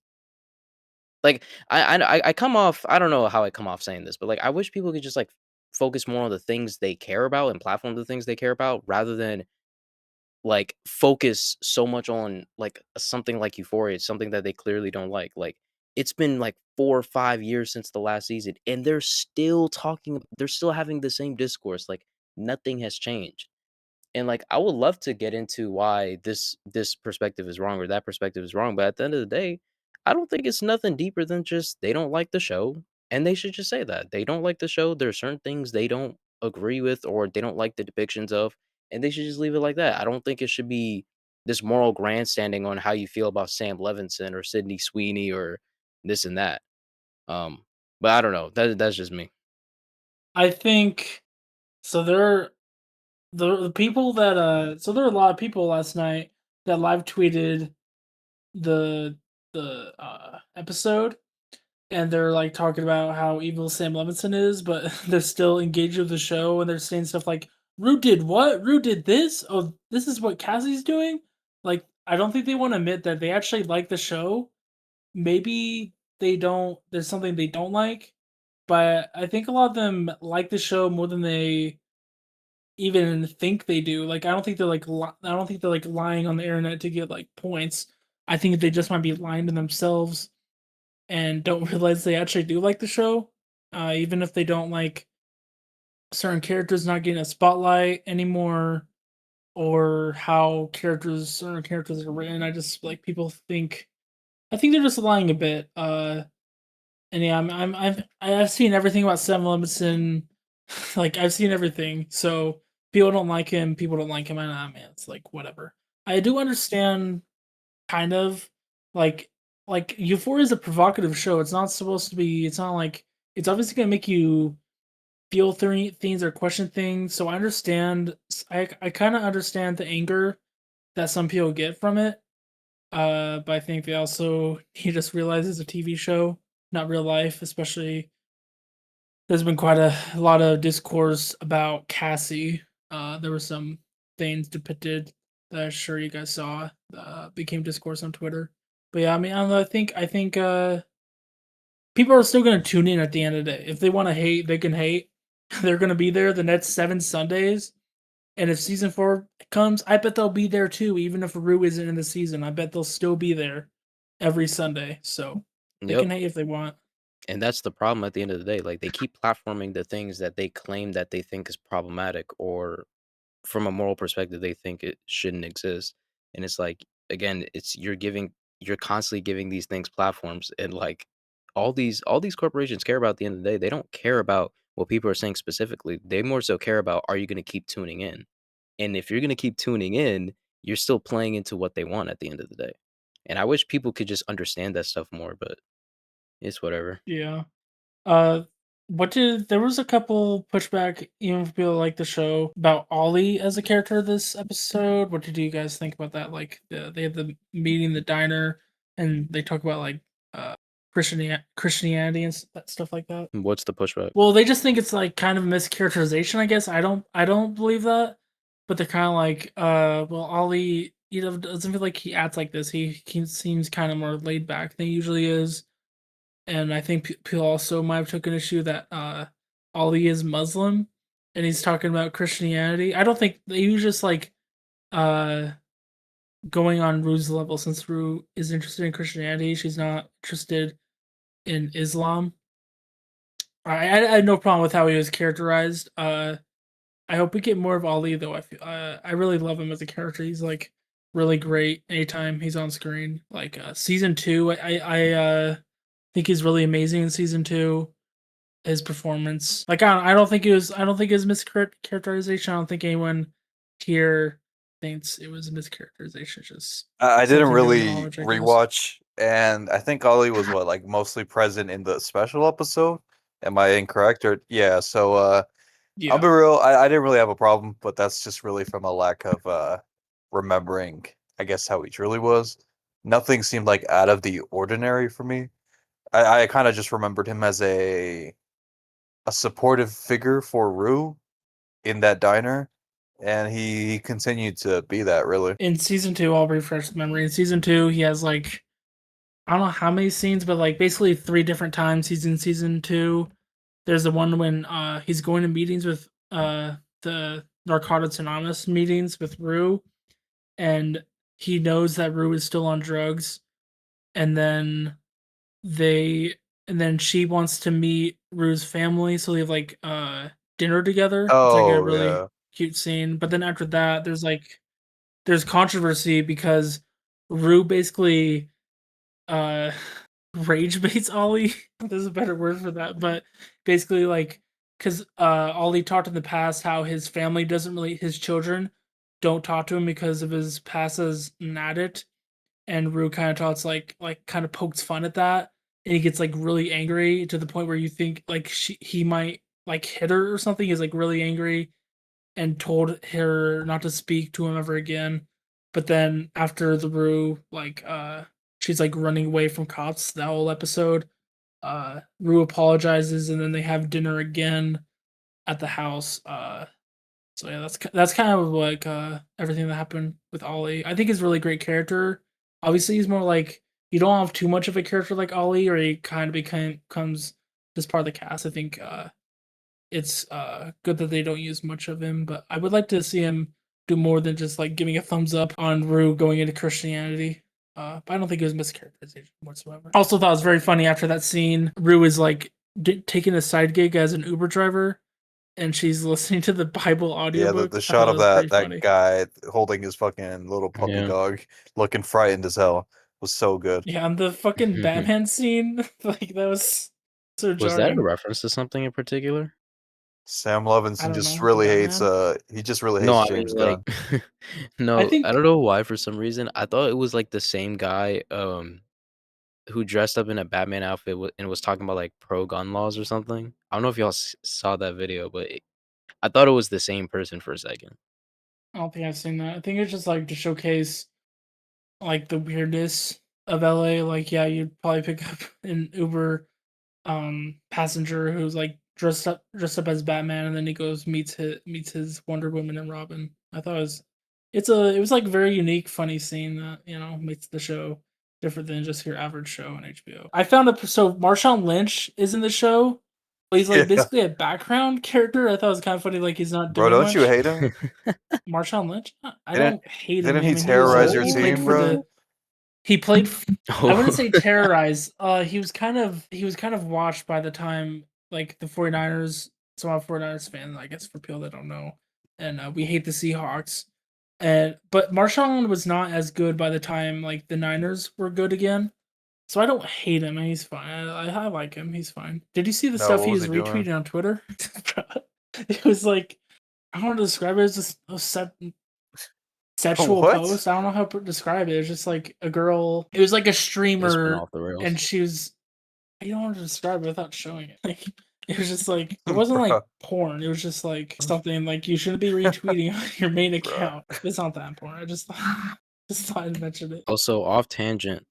Like I come off. I don't know how I come off saying this, but like I wish people could just like focus more on the things they care about and platform the things they care about rather than like focus so much on like something like Euphoria, something that they clearly don't like. Like it's been like 4 or 5 years since the last season, and they're still talking. They're still having the same discourse. Like nothing has changed. And like I would love to get into why this perspective is wrong or that perspective is wrong, but at the end of the day, I don't think it's nothing deeper than just they don't like the show and they should just say that. They don't like the show. There are certain things they don't agree with or they don't like the depictions of, and they should just leave it like that. I don't think it should be this moral grandstanding on how you feel about Sam Levinson or Sydney Sweeney or this and that. Um, but I don't know. That's just me. I think so. The people that so there were a lot of people last night that live tweeted the episode, and they're like talking about how evil Sam Levinson is, but they're still engaged with the show and they're saying stuff like Rue did what? Rue did this? Oh, this is what Cassie's doing? Like, I don't think they want to admit that they actually like the show. Maybe they don't there's something they don't like, but I think a lot of them like the show more than they even think they do. Like, I don't think they're like I don't think they're like lying on the internet to get like points. I think they just might be lying to themselves and don't realize they actually do like the show, even if they don't like certain characters not getting a spotlight anymore, or how certain characters are written. I just like people think. I think they're just lying a bit. And yeah, I've seen everything about Sam Levinson. Like I've seen everything. So people don't like him. People don't like him. And man, it's like whatever. I do understand kind of like Euphoria is a provocative show. It's not supposed to be. It's not like it's obviously gonna make you feel things or question things. So I understand. I kind of understand the anger that some people get from it. But I think they also he just realizes a TV show, not real life. Especially there's been quite a lot of discourse about Cassie. There were some things depicted that I'm sure you guys saw. Became discourse on Twitter. But yeah, I mean, I don't know. I think people are still gonna tune in at the end of the day. If they want to hate, they can hate. They're gonna be there the next 7 Sundays. And if season 4 comes, I bet they'll be there too. Even if Rue isn't in the season, I bet they'll still be there every Sunday. So they Yep. can hate if they want. And that's the problem at the end of the day. Like they keep platforming the things that they claim that they think is problematic or from a moral perspective they think it shouldn't exist. And it's like again, it's you're constantly giving these things platforms and like all these corporations care about at the end of the day. They don't care about what people are saying specifically. They more so care about are you going to keep tuning in? And if you're going to keep tuning in, you're still playing into what they want at the end of the day. And I wish people could just understand that stuff more, but it's whatever. Yeah. Uh There was a couple pushback even for people who like the show about Ollie as a character this episode. What did you guys think about that? Like they had the meeting in the diner and they talk about like Christianity and stuff like that. What's the pushback? Well, they just think it's like kind of mischaracterization, I guess. I don't believe that. But they're kind of like, well, Ollie, doesn't feel like he acts like this. He seems kind of more laid back than he usually is. And I think people also might have taken issue that Ali is Muslim, and he's talking about Christianity. I don't think he was just like uh going on Rue's level since Rue is interested in Christianity. She's not interested in Islam. I had no problem with how he was characterized. I hope we get more of Ali though. I really love him as a character. He's like really great anytime he's on screen. Like season 2, I think he's really amazing in season 2. His performance, like I don't think it was mischaracterization. I don't think anyone here thinks it was a mischaracterization. It's just I didn't something to really acknowledge, I guess. rewatch, and I think Ollie was what, like, mostly present in the special episode. Am I incorrect? Or yeah, so I'll be Yeah. real. I didn't really have a problem, but that's just really from a lack of remembering, I guess, how he truly was. Nothing seemed like out of the ordinary for me. I kind of just remembered him as a supportive figure for Rue in that diner, and he continued to be that, really. In season 2, I'll refresh the memory. In season 2, he has like I don't know how many scenes, but like basically 3 different times he's in season 2. There's the one when he's going to meetings with the Narcotics Anonymous meetings with Rue, and he knows that Rue is still on drugs, and then they and then she wants to meet Rue's family, so they have like dinner together. It's like a Oh really yeah. cute scene. But then after that, there's controversy because Rue basically uh rage baits Ollie. There's a better word for that, but basically like because Ollie talked in the past how his family doesn't really his children don't talk to him because of his past as an addict, and Rue kind of talks like kind of pokes fun at that, and he gets like really angry to the point where you think like he might like hit her or something. He's like really angry and told her not to speak to him ever again. But then after the Rue she's like running away from cops that whole episode. Rue apologizes and then they have dinner again at the house. So yeah, that's kind of like everything that happened with Ollie. I think he's a really great character. Obviously, he's more like you don't have too much of a character like Ollie, or he kind of becomes just part of the cast. I think it's good that they don't use much of him, but I would like to see him do more than just like giving a thumbs up on Rue going into Christianity. But I don't think it was mischaracterization whatsoever. Also, thought it was very funny after that scene. Rue is like taking a side gig as an Uber driver, and she's listening to the Bible Yeah, audiobook. the I thought shot that of was pretty that funny. guy holding his fucking little puppy Yeah. dog, looking frightened as hell, was so good. Yeah, and the fucking Batman scene, like that was so Was that a jarring. reference to something in particular? Sam I Levinson don't just know, the really hates Batman. he just really No, hates I mean James like Gunn. I no, I think don't know why for some reason. I thought it was like the same guy who dressed up in a Batman outfit and was talking about like pro gun laws or something. I don't know if y'all saw that video, but I thought it was the same person for a second. I don't think I've seen that. I think it's just like to showcase like the weirdness of LA. Like, yeah, you'd probably pick up an Uber passenger who's like dressed up as Batman, and then he goes meets his Wonder Woman and Robin. I thought it was like very unique, funny scene that makes the show different than just your average show on HBO. I found so Marshawn Lynch is in the show. But he's like Yeah, basically a background character. I thought it was kind of funny, like he's not bro, doing don't you much. hate him? Marshawn Lynch? I Didn't don't hate him. didn't I he mean, terrorize your he played team, for bro? the he played I wouldn't say Oh. terrorize. He was kind of watched by the time like the 49ers. So I'm a 49ers fan, I guess, for people that don't know. And we hate the Seahawks. And but Marshawn was not as good by the time like the Niners were good again. So I don't hate him. He's fine. I like him. He's fine. Did you see the No, stuff what he was was he doing? retweeting on Twitter? It was like I don't know how to describe it. It was just a sexual What? post. I don't know how to describe it. It was just like a girl. It was like a This went streamer, off the rails. and she was. I don't know how to describe it without showing it. Like, It was just like it wasn't like porn. It was just like something like you shouldn't be retweeting on your main account. It's not that important. I just thought I'd mention it. Also, off tangent,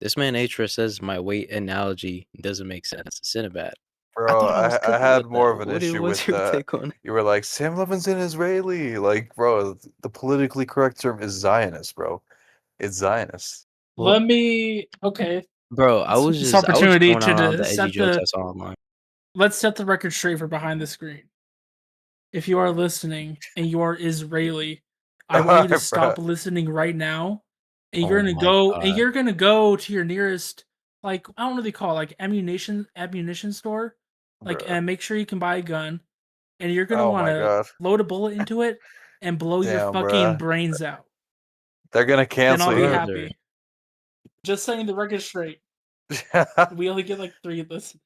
this man Hres says my weight analogy doesn't make sense. Sinbad. I Bro, thought I was I cooking had with more that. of an What is, issue what's with your take on it? you were like, Sam Levinson Israeli. Like, bro, the politically correct term is Zionist, bro. It's Zionist. Well, Let me okay. bro, I was This just opportunity throwing out all to the edgy set jokes the I saw online. let's set the record straight for behind the screen. If you are listening and you are Israeli, I want you to Alright, stop bro. listening right now. And Oh my god. you're gonna go to your nearest like I don't know what they call it, like ammunition store. Like Bruh. and make sure you can buy a gun. And you're gonna Oh my wanna god. load a bullet into it and blow your Damn, fucking bruh. brains out. They're gonna Then I'll cancel be you. Brother. happy. Just setting the record straight. We only get like 3 listeners.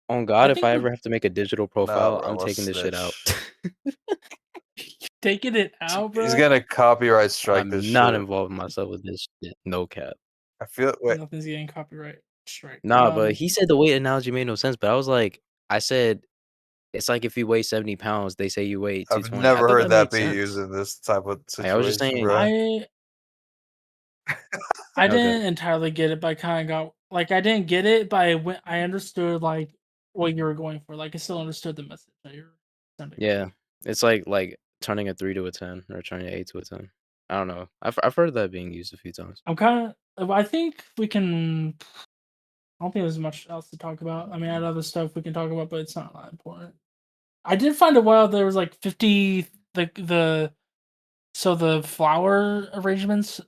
On I God, if think I we're ever have to make a digital Nah, profile, bro, I'm I'm a taking this shit out. snitch. taking it out, He's bro. gonna copyright strike this I'm not shit. involving myself with this shit. No cap. I feel wait. Nothing's getting copyright strike. Nah, but he said the weight analogy made no sense. But I said it's like if you weigh 70 pounds, they say you weigh I've 220. I never thought heard that that made be used sense. in this type of I was just situation, saying. bro. I Okay. didn't entirely get it, but I kind of got like I didn't get it, but I understood like what you were going for. Like I still understood the message that you're sending. Yeah, it's like turning a 3 to a 10 or turning an 8 to a 10. I don't know. I've heard that being used a few times. I'm kind of. I think we can. I don't think there's much else to talk about. I mean, I had other stuff we can talk about, but it's not that important. I did find it wild. There was like 50 the so the flower arrangements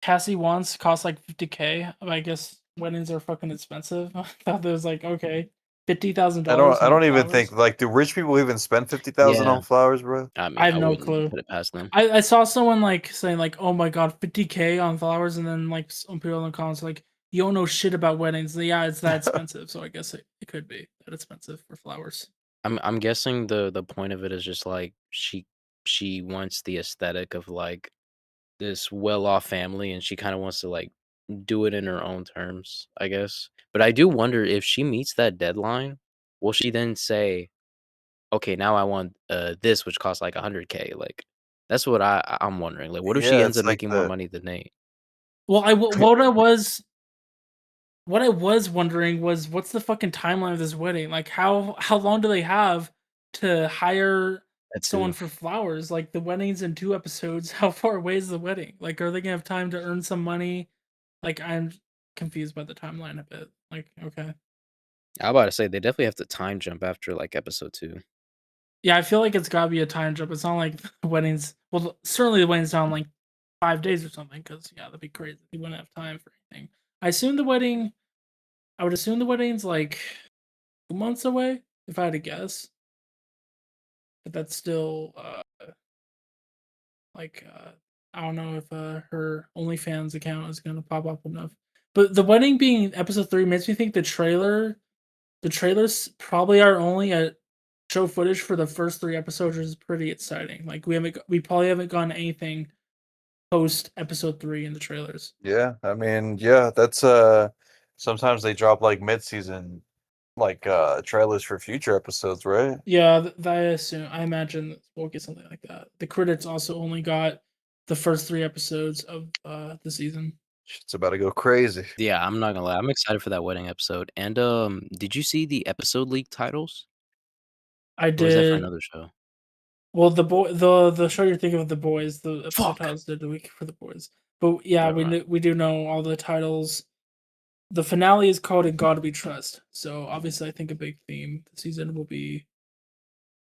Cassie wants cost like 50K. I guess weddings are fucking expensive. I thought there was like okay, $50,000 I on don't even think flowers. like do rich people even spend 50,000 Yeah, on flowers, bro? I I mean, have I no wouldn't clue. put it past them. I saw someone like saying like, "Oh my god, 50K on flowers," and then like some people in the comments like, "You don't know shit about weddings." Yeah, it's that expensive, so I guess it could be that expensive for flowers. I'm guessing the point of it is just like she wants the aesthetic of like this well-off family, and she kind of wants to like do it in her own terms, I guess. But I do wonder if she meets that deadline, will she then say, "Okay, now I want this, which costs like 100K." Like that's what I'm wondering. Like, what if she Yeah, ends it's up like making more the money than Nate? Well, what I was wondering was what's the fucking timeline of this wedding? Like how long do they have to hire That someone too. for flowers? Like the wedding's in 2 episodes. How far away is the wedding? Like are they gonna have time to earn some money? Like I'm confused by the timeline a bit. Like okay. I about to say they definitely have to time jump after like episode 2. Yeah, I feel like it's gotta be a time jump. It's not like the weddings. Well, certainly the wedding's down like 5 days or something. Because yeah, that'd be crazy. You wouldn't have time for anything. I assume the wedding. I would assume the wedding's like 2 months away, if I had to guess. But that's still like I don't know if her OnlyFans account is gonna pop up enough. But the wedding being episode 3 makes me think the trailers probably are only a show footage for the first 3 episodes, which is pretty exciting. Like we probably haven't gotten anything post episode 3 in the trailers. yeah, I mean, yeah, that's sometimes they drop like mid-season like trailers for future episodes, right? Yeah, I imagine that we'll get something like that. The critics also only got the first 3 episodes of the season. Shit's about to go crazy. Yeah, I'm not gonna lie. I'm excited for that wedding episode. And did you see the episode leak titles? I Or was that for did another show? well the show you're thinking of the boys, the episode Fuck. titles did the week for the boys. But yeah, Never mind. we do know all the titles. The finale is called "In God We Trust," so obviously I think a big theme this season will be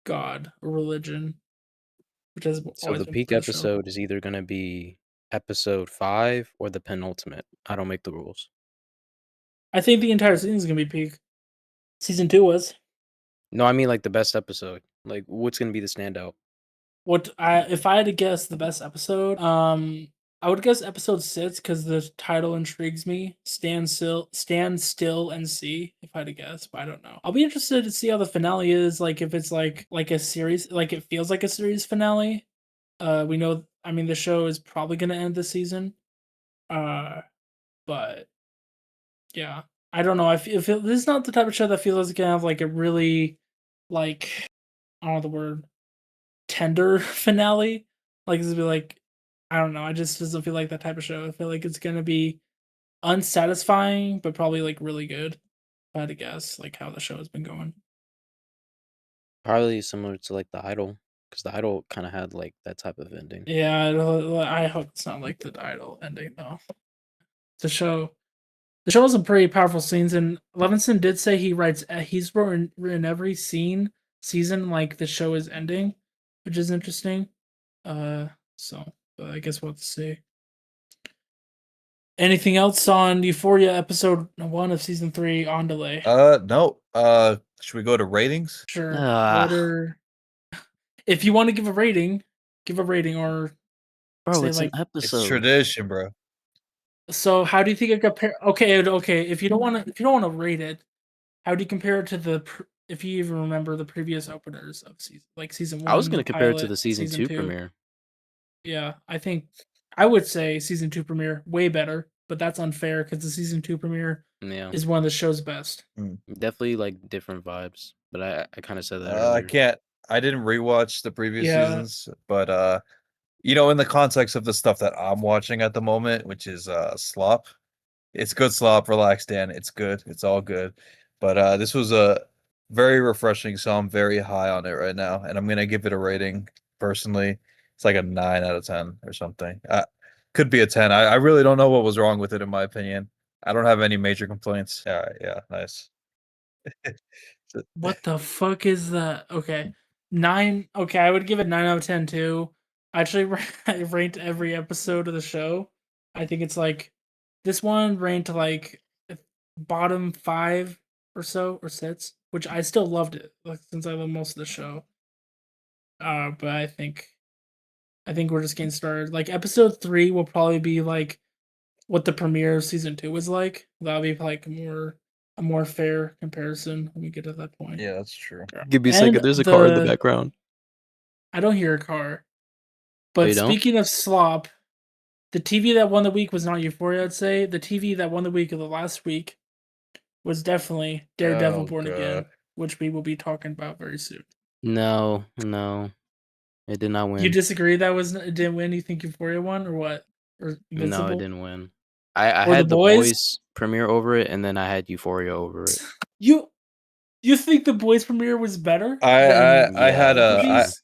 God or religion, which has So always the been peak for the show. episode is either gonna be episode 5 or the penultimate. I don't make the rules. I think the entire season is gonna be peak. Season 2 was. No, I mean like the best episode. Like what's gonna be the standout? What I if I had to guess the best episode, I would guess episode 6 because the title intrigues me. Stand still and see. If I had to guess, but I don't know. I'll be interested to see how the finale is. Like if it's like a series, like it feels like a series finale. We know. I mean, the show is probably gonna end this season. Uh, but yeah, I don't know. I feel this is not the type of show that feels like it's gonna have like a really like I don't know the word tender finale. Like this would be like I don't know. I just doesn't feel like that type of show. I feel like it's gonna be unsatisfying, but probably like really good. If I had to guess, like how the show has been going. Probably similar to like The Idol, because The Idol kind of had like that type of ending. Yeah, I hope it's not like the Idol ending though. The show, the show has some pretty powerful scenes, and Levinson did say he's written every season like the show is ending, which is interesting. Uh, so but I guess we'll have to see. Anything else on Euphoria episode 1 of season 3 on delay? No. Should we go to ratings? Sure. What Ah, are if you want to give a rating or bro, say it's an like It's episode. tradition, bro. so how do you think it compare okay, if you don't want to rate it, how do you compare it to if you even remember the previous openers of season I was 1, the gonna compare it to pilot, the season season 2 2? premiere. Yeah, I think I would say season 2 premiere way better, but that's unfair cuz the season 2 premiere Yeah, is one of the show's best. definitely like different vibes. But I kind of said that I earlier. can't. I didn't rewatch the previous Yeah. seasons, but in the context of the stuff that I'm watching at the moment, which is slop. It's good slop, relax, Dan. It's good. It's all good. But this was a very refreshing, so I'm very high on it right now, and I'm gonna give it a rating. Personally, it's like a 9 out of 10 or something. Could be a 10. I really don't know what was wrong with it, in my opinion. I don't have any major complaints. Yeah, yeah, nice. What the fuck is that? Okay. 9. Okay, I would give it 9 out of 10 too. I actually I ranked every episode of the show. I think it's like this one ranked like bottom 5 or so or 6, which I still loved it like since I love most of the show. But I think we're just getting started. Like episode 3 will probably be like what the premiere of season 2 was like. That'll be like a more fair comparison when we get to that point. Yeah, that's true. Give me a And second. There's a car in the the background. I don't hear a car. Oh, But you don't? speaking of slop, the TV that won the week was not Euphoria, I'd say. The TV that won the week of the last week was definitely Daredevil Oh Born god. Again, which we will be talking about very soon. No, no, it did not You win. disagree that it didn't win? You think Euphoria won or what? Or No, it Invincible? didn't win. I Or The had The Boys? Boys premiere over it, and then I had Euphoria over it. You you think The Boys premiere was better I than I I Yeah, had the a I TVs?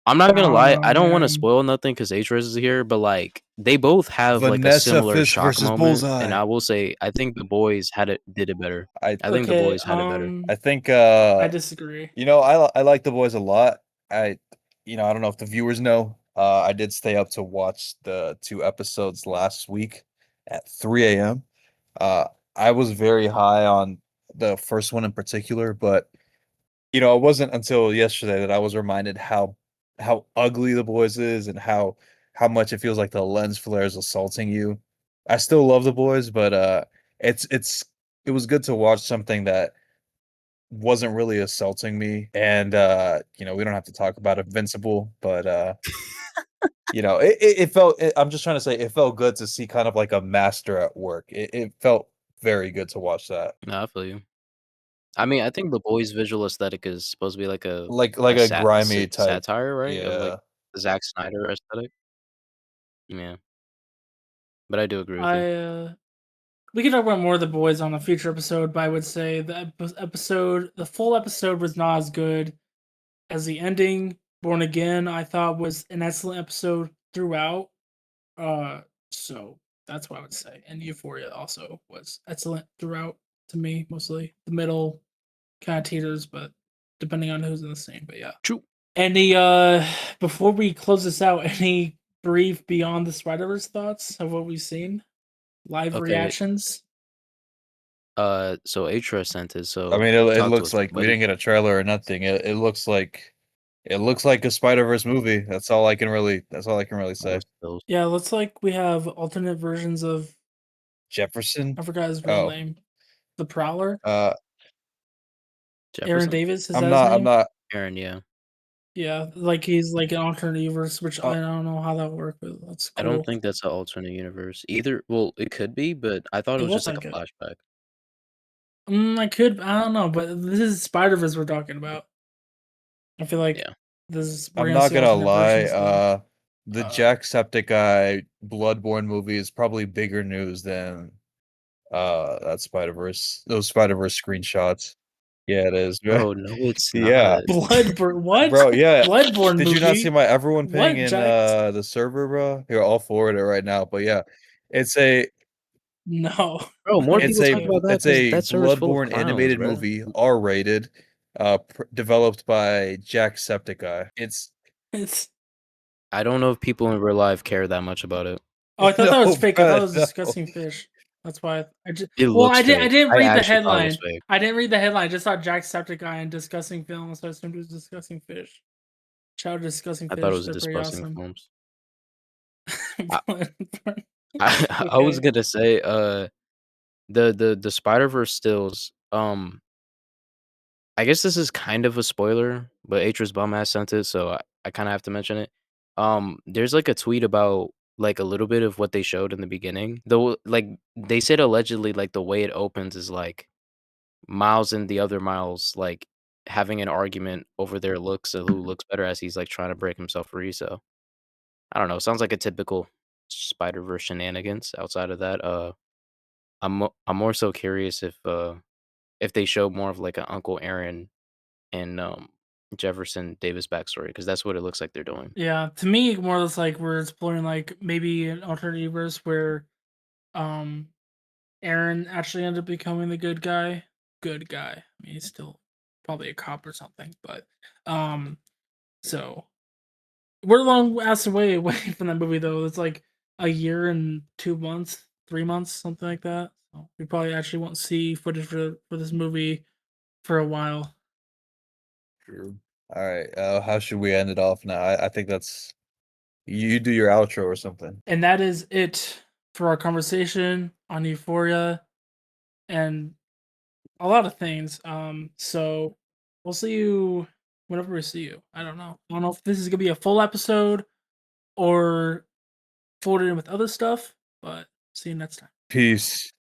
I'm not I gonna don't lie. know, I don't want to man. spoil nothing because Hres is here, but like they both have like a Vanessa similar Fish shock versus moment, and Bullseye. I will say I think The Boys did it better. I I think The Okay, Boys had it better. I think I disagree. I like the boys a lot. I I don't know if the viewers know. I did stay up to watch the 2 episodes last week at 3 a.m. Uh I was very high on the first one in particular, but it wasn't until yesterday that I was reminded how ugly the boys is and how much it feels like the lens flare is assaulting you. I still love the boys, but it's it was good to watch something that wasn't really assaulting me. And we don't have to talk about Invincible, but I'm just trying to say it felt good to see kind of like a master at work. It felt very good to watch that. No, I feel you. I mean, I think The Boys' visual aesthetic is supposed to be like Like a a grimy type. satire, right? Of like Yeah. the Zack Snyder aesthetic. Yeah, but I do agree with you. I we can talk about more of The Boys on a future episode, but I would say the full episode was not as good as the ending. Born Again, I thought was an excellent episode throughout. Uh, so that's what I would say. And Euphoria also was excellent throughout to me, mostly. The middle kind of teeters, but depending on who's in the same. But yeah. True. Any before we close this out, any brief Beyond the Spider-Verse thoughts of what we've seen? Live Okay. reactions? So Atra sent it. I So mean, it talk to looks us. like we What didn't get a trailer or nothing. It looks like a Spider-Verse movie. That's all I can really are say. those? Yeah, looks like we have alternate versions of Jefferson? I forgot his real Oh. name. The Prowler? Uh Aaron Jefferson? Davis, is I'm that his not I'm name? not Aaron, yeah. Yeah, like he's like an alternate universe, which Uh, I don't know how that works, but that's I don't cool. think that's an alternate universe either. Well, it could be, but I thought it It was looks just like like a it. flashback. I don't know, but this is Spider Verse we're talking about. I feel like Yeah. we're I'm gonna not see gonna alternate lie. versions though. The Jacksepticeye Bloodborne movie is probably bigger news than that Spider-Verse. Those Spider-Verse screenshots. Yeah, it is. Right? Bro, no, it's Yeah, not. Bloodborne, what? bro. Yeah. Bloodborne Did you not see movie? my everyone ping What, in Jack? the server, bro? Here, I'll forward it right now. But yeah, it's a No, Bro, more I it's people talk a can't. about that it's because a that server's full of Bloodborne clowns, animated bro. movie, R-rated, developed by Jacksepticeye. It's It's I don't know if people in real life care that much about it. Oh, I thought no, that was fake. I thought bro, it was no. disgusting fish. That's why I just. It Well, looks I fake. didn't I read the actually thought it was headline. fake. I didn't read the headline. I just saw Jacksepticeye and disgusting film, so I assumed it was disgusting fish. Shout out to disgusting I thought it fish. was They're pretty disgusting awesome. films. I, I was Okay. gonna say, the Spider-Verse stills, I guess this is kind of a spoiler, but Atris Bum sent it, so I kinda have to mention it. There's, like, a tweet about, like, a little bit of what they showed in the beginning. Though, like, they said allegedly, like, the way it opens is, like, Miles and the other Miles, like, having an argument over their looks of who looks better as he's, like, trying to break himself free, so I don't know, sounds like a typical Spider-Verse shenanigans. Outside of that, I'm more so curious if they show more of, like, a Uncle Aaron and, Jefferson Davis backstory, because that's what it looks like they're doing. Yeah, to me, more or less like we're exploring like maybe an alternate universe where um Aaron actually ended up becoming the good guy. Good guy. I mean, he's still probably a cop or something, but um, so we're a long ass away from that movie though. It's like a year and 2 months, 3 months, something like that. So we probably actually won't see footage for this movie for a while. True. All right. How should we end it off now? I think that's you do your outro or something. And that is it for our conversation on Euphoria and a lot of things. So we'll see you whenever we see you. I don't know. I don't know if this is gonna be a full episode or folded in with other stuff, but see you next time. Peace.